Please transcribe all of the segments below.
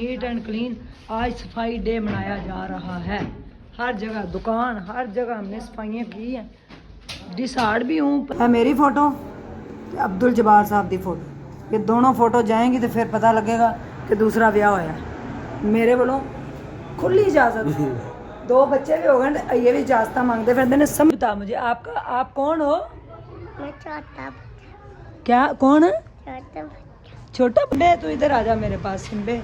Neat and clean. आज सफाई day मनाया जा रहा है। हर जगह दुकान, हर जगह हमने सफाइयाँ की हैं। डिसाइड भी हूँ। मेरी फ़ोटो अब्दुल जब्बार साहब की फ़ोटो, ये दोनों फ़ोटो जाएंगी तो फिर पता लगेगा कि दूसरा ब्याह होया। मेरे वालों खुली इजाज़त। दो बच्चे भी हो गए, ये भी इजाज़त मांगते फिर ने। समझता मुझे आपका, आप कौन हो? मैं छोटा क्या कौन है? छोटा छोटा बे, तू इधर आजा मेरे पास। सिम्बे,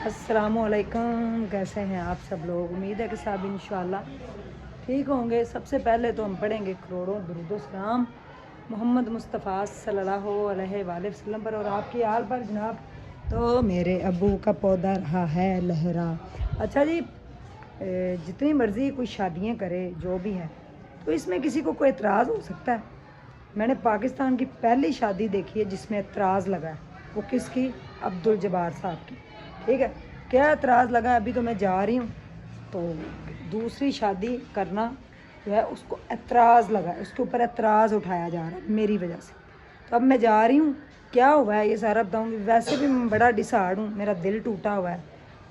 अस्सलामुअलैकुम। कैसे हैं आप सब लोग? उम्मीद है कि सब इंशाल्लाह ठीक होंगे। सबसे पहले तो हम पढ़ेंगे करोड़ों दुरूद सलाम मोहम्मद मुस्तफ़ा सल्लल्लाहु अलैहि वसल्लम पर और आपकी आल पर जनाब। तो मेरे अब्बू का पौधा रहा है लहरा। अच्छा जी, जितनी मर्ज़ी कोई शादियाँ करे जो भी है, तो इसमें किसी को कोई एतराज़ हो सकता है? मैंने पाकिस्तान की पहली शादी देखी है जिसमें एतराज़ लगा है। वो किसकी? अब्दुल जब्बार साहब की। ठीक है, क्या एतराज़ लगा है? अभी तो मैं जा रही हूँ, तो दूसरी शादी करना जो है उसको एतराज़ लगा है, उसके ऊपर एतराज़ उठाया जा रहा है मेरी वजह से। तो अब मैं जा रही हूँ, क्या हुआ है ये सारा बताऊँगी। वैसे भी मैं बड़ा डिसहार्ड हूँ, मेरा दिल टूटा हुआ है,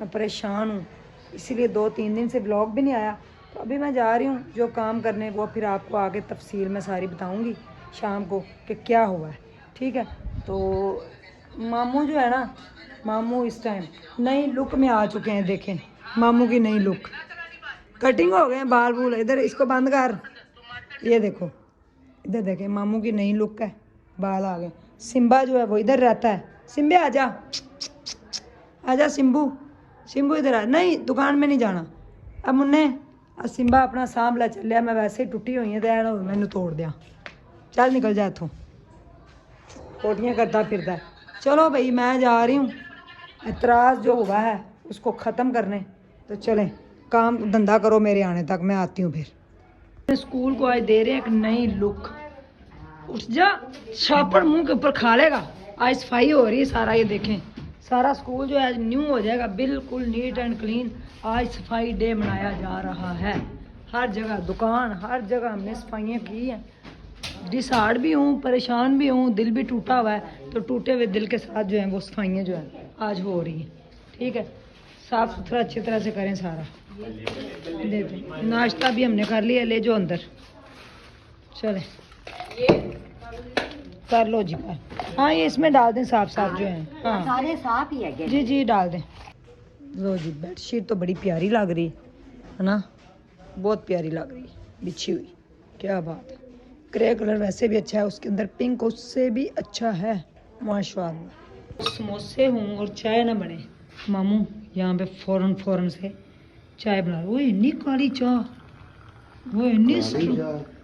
मैं परेशान हूँ, इसीलिए 2-3 दिन से ब्लॉग भी नहीं आया। तो अभी मैं जा रही हूँ जो काम करने, वो फिर आपको आगे तफसील में सारी बताऊँगी शाम को कि क्या हुआ है। ठीक है, तो मामू जो है ना, मामू इस टाइम नई लुक में आ चुके हैं। देखें मामू की नई लुक, कटिंग हो गए हैं, बाल बूल। इधर इसको बंद कर, ये देखो, इधर देखें मामू की नई लुक है, बाल आ गए। सिम्बा जो है वो इधर रहता है। सिम्बे आजा, आजा सिम्बू, सिम्बू इधर आ। नहीं, दुकान में नहीं जाना। अब मुन्ने सिम्बा अपना सांभला चलिया, मैं वैसे ही टुटी हुई है तो मैनू तोड़ दिया। चल निकल जा इथों, कोटियाँ करता फिरता है। चलो भाई मैं जा रही हूँ, एतराज़ जो हुआ है उसको ख़त्म करने। तो चलें, काम धंधा करो मेरे आने तक, मैं आती हूँ फिर। स्कूल को आज दे रहे हैं एक नई लुक। उठ जा, छापड़ मुंह के ऊपर खा लेगा। आज सफाई हो रही है सारा, ये देखें सारा स्कूल जो है आज न्यू हो जाएगा, बिल्कुल नीट एंड क्लीन। आज सफाई डे मनाया जा रहा है। हर जगह दुकान, हर जगह हमने सफाइयाँ की हैं। डिसहार्ड भी हूँ, परेशान भी हूँ, दिल भी टूटा हुआ है। तो टूटे हुए दिल के साथ जो है वो सफाइयाँ जो है आज हो रही हैं। ठीक है, साफ़ सुथरा अच्छी तरह से करें सारा। देते नाश्ता भी हमने कर लिया, ले जो अंदर। चले कर लो जी पर। हाँ ये इसमें डाल दें, साफ साफ जो है। हाँ सारे साफ ही है। जी जी डाल दें। लो जी, बेडशीट तो बड़ी प्यारी लग रही है ना, बहुत प्यारी लग रही है बिछी हुई। क्या बात है, ग्रे कलर वैसे भी अच्छा है, उसके अंदर पिंक उससे भी अच्छा है माशाल्लाह। समोसे हों और चाय ना बने। मामू यहाँ पे फ़ौरन से चाय बना रहे। वो इतनी काली चाय, वो इतनी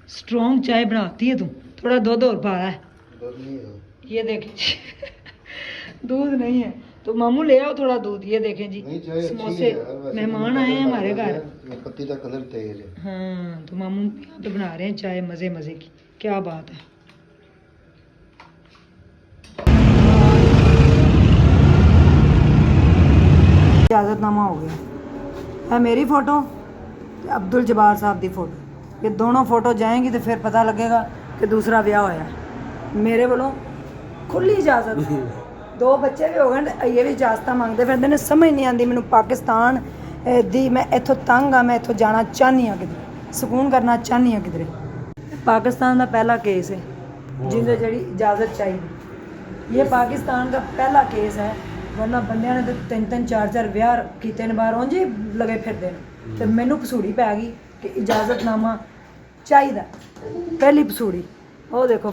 स्ट्रॉन्ग चाय बनाती है तू। थोड़ा दूध और पा रहा है, ये देखें दूध नहीं है तो मामू ले आओ थोड़ा दूध। ये देखें जी समोसे, मेहमान आए हैं हमारे घर। पत्ती का कलर तेज है। हाँ तो मामू यहाँ पे बना रहे हैं चाय मज़े मज़े की। क्या बात है। इजाज़तनामा हो गया है। मेरी फ़ोटो अब्दुल जब्बार साहब की फ़ोटो, ये दोनों फ़ोटो जाएंगी तो फिर पता लगेगा कि दूसरा ब्याह होया। मेरे वालों खुली इजाज़त। दो बच्चे भी हो गए, ये भी इजाज़त मांगते फिर ने। समझ नहीं आती मैनू पाकिस्तान दी। मैं इत्थों तंग हाँ, मैं इत्थों जाना चाहनी हाँ किधरे, सुकून करना चाहनी हाँ किधरे। पाकिस्तान का पहला केस है जिंदे जी इजाज़त चाहिए। ये पाकिस्तान का पहला केस है, वरना बंदियां ने तो 3-3 4-4 ब्याह किए ने बाहर उंज ही लगे फिरते हैं। तो मैनू पसूड़ी पै गई कि इजाज़तनामा चाहिए। पहली पसूड़ी। वो देखो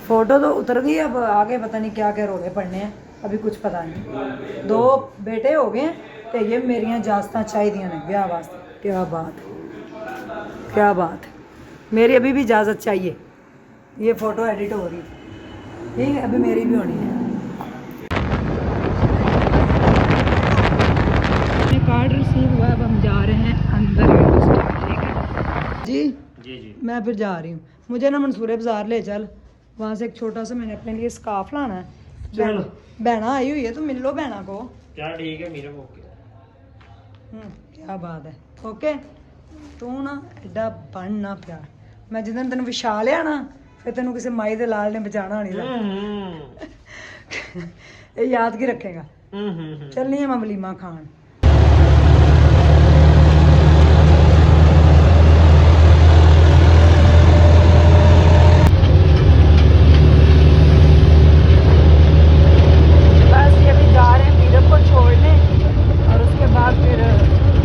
फ़ोटो तो उतर गई, अब आगे पता नहीं क्या क्या रोले पड़ने हैं, अभी कुछ पता नहीं। 2 बेटे हो गए तो ये मेरियां इजाज़तां चाहिए ने ब्याह वास्ते। क्या बात है, क्या बात है। मेरी अभी भी इजाज़त चाहिए। ये फ़ोटो एडिट हो रही है, ठीक है, अभी मेरी भी होनी है। कार्ड रिसीव हुआ, अब हम जा रहे हैं अंदर। ठीक है जी जी मैं फिर जा रही हूँ। मुझे ना मंसूरे बाज़ार ले चल, वहाँ से एक छोटा सा मैंने अपने लिए स्कार्फ लाना है। चलो बहना आई हुई है तो मिल लो बहना को। क्या ठीक है मेरा ओके। क्या बात है। ओके, तू ना एडा बन ना प्यार। मैं जिस दिन विछा लिया ना, फिर तेन किसी माई दे लाल ने बचाना नहीं। ये याद की रखेगा। चलनी है मैं वलीमा खान। बस ये अभी जा रहे हैं मीरब को छोड़ने और उसके बाद फिर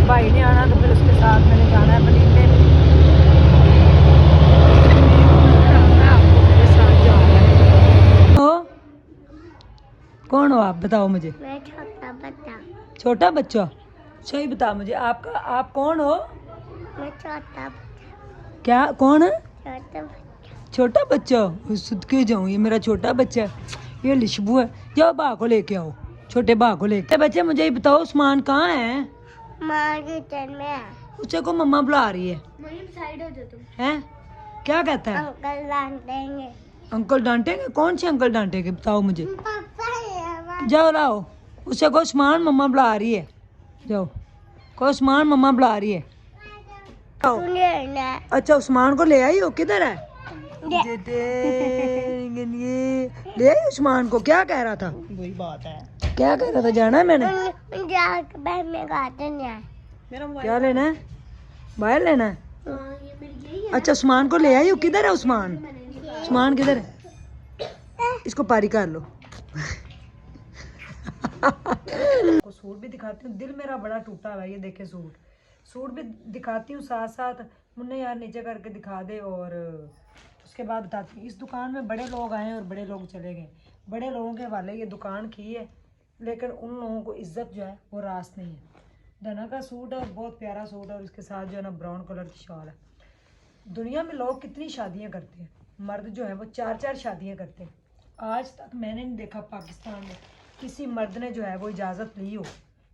भाई ने आना तो फिर उसके साथ मैंने जाना है बलीमे। कौन हो आप बताओ मुझे? मैं छोटा बच्चा। छोटा बच्चा? सही बता मुझे आपका, आप कौन हो? मैं छोटा बच्चा। क्या कौन है? छोटा बच्चा। छोटा बच्चा? सुध के जाऊँ, ये मेरा छोटा बच्चा है, ये लिशबू है। जाओ बा को लेके आओ, छोटे बा को लेके। बच्चे मुझे ये बताओ उस्मान कहाँ है? माँ किचन में है। उसे को मम्मा बुला रही है। साइड हो जाओ तुम। हैं? क्या कहता है? अंकल डांटेंगे। अंकल डांटेंगे? कौन से अंकल डांटेंगे बताओ मुझे। पापा है। जाओ लाओ उसे को उस्मान मम्मा बुला रही है। जाओ को उस्मान मम्मा बुला रही है। आओ। अच्छा उस्मान को ले आई हो? किधर है? ये ले आई उस्मान को? क्या कह रहा था? वही बात है, क्या कह रहा था? जाना है मैंने। क्या लेना है? बाहर लेना है? अच्छा उस्मान को ले आई हो? किधर है उस्मान? उस्मान किधर है? इसको पारी कर लो। सूट भी दिखाती हूँ, दिल मेरा बड़ा टूटा हुआ है। ये देखे सूट भी दिखाती हूँ, साथ साथ मुन्ने यार नीचे करके दिखा दे और उसके बाद बताती हूँ। इस दुकान में बड़े लोग आए और बड़े लोग चले गए। बड़े लोगों के वाले ये दुकान की है, लेकिन उन लोगों को इज्जत जो है वो रास नहीं है। धना का सूट है और बहुत प्यारा सूट है और इसके साथ जो है ना ब्राउन कलर की शॉल है। दुनिया में लोग कितनी शादियाँ करते हैं, मर्द जो है वो 4-4 शादियाँ करते हैं। आज तक मैंने नहीं देखा पाकिस्तान में किसी मर्द ने जो है वो इजाज़त ली हो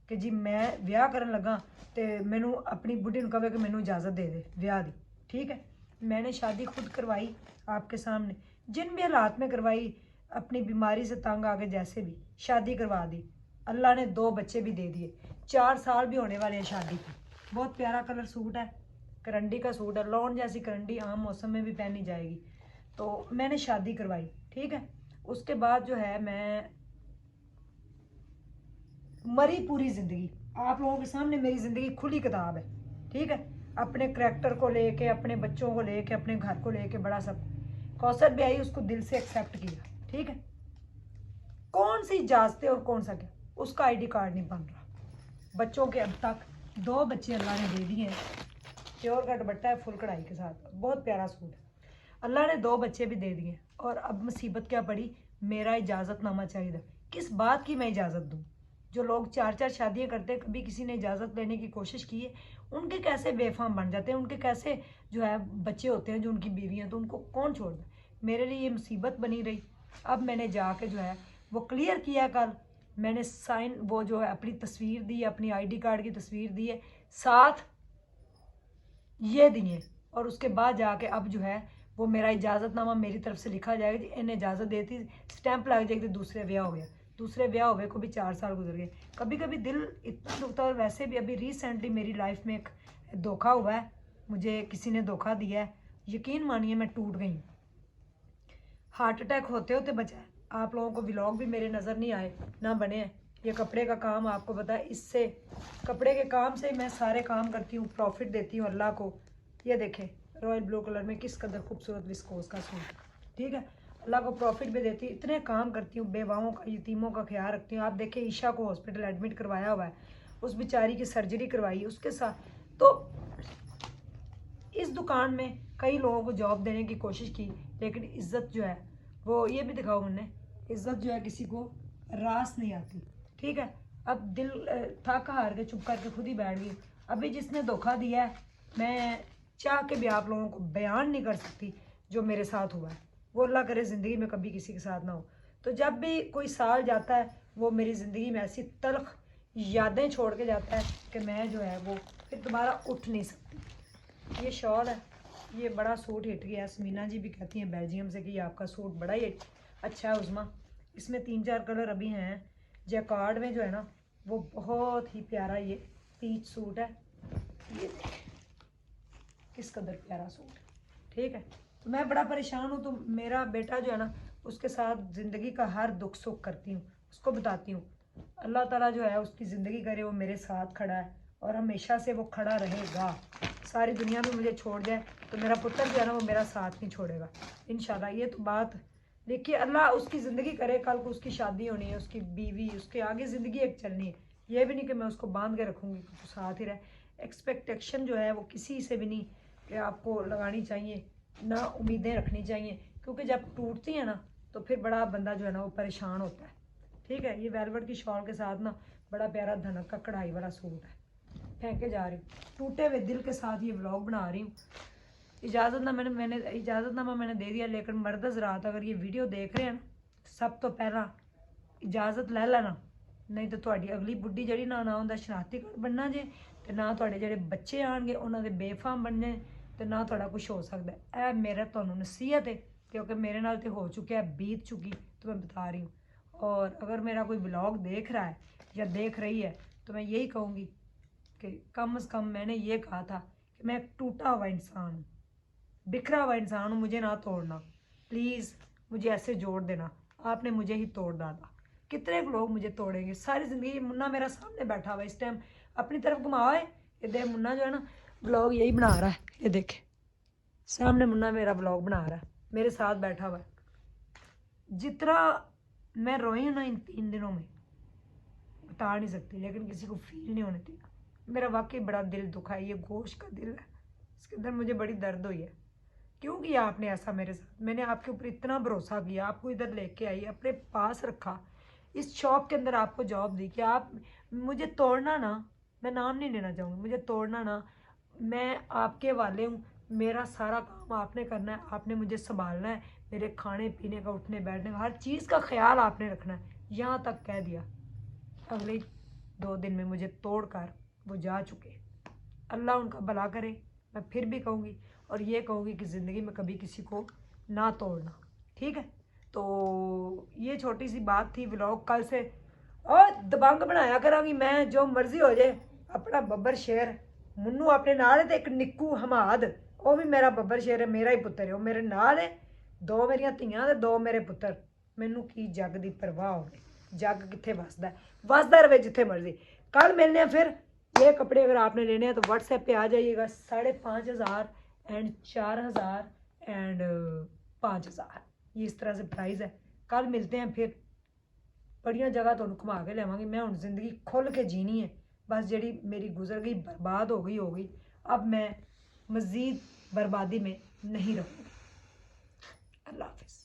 कि जी मैं ब्याह करन लगा तो मैनू अपनी बुढ़ी ਨੂੰ कहे कि मैनू इजाज़त दे दे ब्याह दी। ठीक है, मैंने शादी खुद करवाई आपके सामने, जिन भी हालात में करवाई, अपनी बीमारी से तंग आके जैसे भी शादी करवा दी। अल्लाह ने 2 बच्चे भी दे दिए, 4 साल भी होने वाले हैं शादी के। बहुत प्यारा कलर सूट है, करंडी का सूट है, लॉन जैसी करंडी आम मौसम में भी पहनी जाएगी। तो मैंने शादी करवाई, ठीक है। उसके बाद जो है मैं मरी पूरी ज़िंदगी, आप लोगों के सामने मेरी ज़िंदगी खुली किताब है, ठीक है। अपने करैक्टर को लेके, अपने बच्चों को लेके, अपने घर को लेके, बड़ा सब। कौसर भी आई, उसको दिल से एक्सेप्ट किया, ठीक है। कौन सी इजाज़तें और कौन सा क्या, उसका आईडी कार्ड नहीं बन रहा। बच्चों के अब तक 2 बच्चे अल्लाह ने दे दिए हैं, प्योर का दुपट्टा है फुल कढ़ाई के साथ, बहुत प्यारा सूट है। अल्लाह ने 2 बच्चे भी दे दिए और अब मुसीबत क्या पड़ी, मेरा इजाज़तनामा चाहिए। किस बात की मैं इजाज़त दूँ? जो लोग 4-4 शादियाँ करते हैं, कभी किसी ने इजाज़त लेने की कोशिश की है? उनके कैसे बेफाम बन जाते हैं, उनके कैसे जो है बच्चे होते हैं जो उनकी बीवी हैं, तो उनको कौन छोड़ता है? मेरे लिए ये मुसीबत बनी रही। अब मैंने जाके जो है वो क्लियर किया, कल मैंने साइन वो जो है अपनी तस्वीर दी, अपनी आईडी कार्ड की तस्वीर दी है, साथ ये दिए और उसके बाद जाके अब जो है वो मेरा इजाज़तनामा मेरी तरफ से लिखा जाएगा जी इन्हें इजाज़त देती, स्टैंप लग जाएगी, दूसरे ब्याह हो गया। दूसरे ब्याह हुए को भी 4 साल गुजर गए। कभी कभी दिल इतना दुखता है। और वैसे भी अभी रिसेंटली मेरी लाइफ में एक धोखा हुआ है, मुझे किसी ने धोखा दिया है, यकीन मानिए मैं टूट गई। हार्ट अटैक होते होते बचा है। आप लोगों को व्लॉग भी मेरे नज़र नहीं आए ना बने हैं। ये कपड़े का काम आपको पता है, इससे कपड़े के काम से मैं सारे काम करती हूँ, प्रॉफिट देती हूँ अल्लाह को। ये देखें रॉयल ब्लू कलर में किस कदर खूबसूरत विस्कोस का सूट, ठीक है। अल्लाह को प्रॉफिट भी देती हूँ, इतने काम करती हूँ, बेवाओं का यतीमों का ख्याल रखती हूँ। आप देखें ईशा को हॉस्पिटल एडमिट करवाया हुआ है, उस बेचारी की सर्जरी करवाई उसके साथ। तो इस दुकान में कई लोगों को जॉब देने की कोशिश की, लेकिन इज्जत जो है वो, ये भी दिखाओ मैंने, इज्जत जो है किसी को रास नहीं आती, ठीक है। अब दिल थक हार के चुप करके खुद ही बैठ गई। अभी जिसने धोखा दिया है, मैं चाह के भी आप लोगों को बयान नहीं कर सकती जो मेरे साथ हुआ है। वो अल्लाह करे ज़िंदगी में कभी किसी के साथ ना हो। तो जब भी कोई साल जाता है वो मेरी ज़िंदगी में ऐसी तल्ख यादें छोड़ के जाता है कि मैं जो है वो फिर दोबारा उठ नहीं सकती। ये शॉल है, ये बड़ा सूट हिट गया। समीना जी भी कहती हैं बेल्जियम से कि आपका सूट बड़ा ही अच्छा है उस्मा। इसमें 3-4 कलर अभी हैं। जैकार्ड में जो है ना वो बहुत ही प्यारा ये पीच सूट है। ये किस कदर प्यारा सूट, ठीक है। तो मैं बड़ा परेशान हूँ। तो मेरा बेटा जो है ना उसके साथ ज़िंदगी का हर दुख सुख करती हूँ, उसको बताती हूँ। अल्लाह ताला जो है उसकी ज़िंदगी करे, वो मेरे साथ खड़ा है और हमेशा से वो खड़ा रहेगा। सारी दुनिया में मुझे छोड़ जाए तो मेरा पुत्र जो है ना वो मेरा साथ नहीं छोड़ेगा इंशाल्लाह। ये तो बात देखिए, अल्लाह उसकी ज़िंदगी करे, कल को उसकी शादी होनी है, उसकी बीवी, उसके आगे ज़िंदगी एक चलनी है। ये भी नहीं कि मैं उसको बांध के रखूँगी तो साथ ही रहे। एक्सपेक्टेशन जो है वो किसी से भी नहीं कि आपको लगानी चाहिए, ना उम्मीदें रखनी चाहिए, क्योंकि जब टूटती हैं ना तो फिर बड़ा बंदा जो है ना वो परेशान होता है। ठीक है, ये वेलवेट की शॉल के साथ ना बड़ा प्यारा धनक का कढ़ाई वाला सूट है, फेंके जा रही हूँ टूटे हुए दिल के साथ ये व्लॉग बना रही हूँ। इजाज़तनामा मैंने दे दिया, लेकिन मर्द हज़रात अगर ये वीडियो देख रहे हैं ना, सब तो पहला इजाज़त ले लेना, नहीं तो ਤੁਹਾਡੀ अगली बुढ़ी ਜਿਹੜੀ ना ਉਹਦਾ शनाख्ती कार्ड बनना जे, ਤੇ ना ਤੁਹਾਡੇ ਜਿਹੜੇ ਬੱਚੇ ਆਣਗੇ ਉਹਨਾਂ ਦੇ ਬੇਫਾਮ बनने, ਤੇ ना ਤੁਹਾਡਾ कुछ हो सकता है। ਇਹ मेरा ਤੁਹਾਨੂੰ नसीहत है, क्योंकि मेरे नाल तो हो चुका है, बीत चुकी, तो मैं बता रही हूँ। और अगर मेरा कोई ब्लॉग देख रहा है या देख रही है तो मैं यही कहूँगी कि कम से कम मैंने ये कहा था कि मैं एक टूटा हुआ इंसान हूँ, बिखरा हुआ इंसान हूँ, मुझे ना तोड़ना प्लीज़, मुझे ऐसे जोड़ देना। आपने मुझे ही तोड़ डाला, कितने लोग मुझे तोड़ेंगे सारी ज़िंदगी। मुन्ना मेरा सामने बैठा हुआ इस टाइम, अपनी तरफ घुमाओ है, ये देख मुन्ना जो है ना ब्लॉग यही बना रहा है, ये देखे सामने मुन्ना मेरा ब्लॉग बना रहा है, मेरे साथ बैठा हुआ है। जितना मैं रोई हूँ ना इन 3 दिनों में बता नहीं सकती, लेकिन किसी को फील नहीं होने दिया। मेरा वाकई बड़ा दिल दुखा है, ये गोश्त का दिल है, इसके अंदर मुझे बड़ी दर्द हुई है। क्यों किया आपने ऐसा मेरे साथ? मैंने आपके ऊपर इतना भरोसा किया, आपको इधर लेके आई, अपने पास रखा, इस शॉप के अंदर आपको जॉब दी कि आप मुझे तोड़ना ना, मैं नाम नहीं लेना चाहूँगी, मुझे तोड़ना ना, मैं आपके वाले हूँ, मेरा सारा काम आपने करना है, आपने मुझे संभालना है, मेरे खाने पीने का, उठने बैठने का, हर चीज़ का ख्याल आपने रखना है। यहाँ तक कह दिया, अगले 2 दिन में मुझे तोड़ कर वो जा चुके। अल्लाह उनका भला करे, मैं फिर भी कहूँगी, और ये कहूँगी कि ज़िंदगी में कभी किसी को ना तोड़ना। ठीक है, तो ये छोटी सी बात थी। व्लॉग कल से और दबंग बनाया करांगी मैं, जो मर्जी हो जाए। अपना बब्बर शेर मुन्नू अपने नाल है, ते एक निक्कू हमाद, वो भी मेरा बब्बर शेर है, मेरा ही पुत्तर है, वो मेरे नाल है। 2 मेरियां ਧੀਆਂ ਤੇ 2 ਮੇਰੇ ਪੁੱਤਰ। ਮੈਨੂੰ ਕੀ ਜੱਗ ਦੀ परवाह होवे, जग कितने वसदा रहे जिथे मर्जी। कल मिलने हैं फिर। ये कपड़े अगर आपने लेने हैं तो व्हाट्सएप पे आ जाइएगा, 5,500 एंड 4,000 एंड 5,000, ये इस तरह से प्राइस है। कल मिलते हैं फिर, बड़िया जगह तो घुमा के लियावांगी। मैं हुण जिंदगी खुल के जीनी है, बस जी मेरी गुजर गई, बर्बाद हो गई। अब मैं मज़ीद बर्बादी में नहीं रहूँगी। अल्लाह हाफिज़।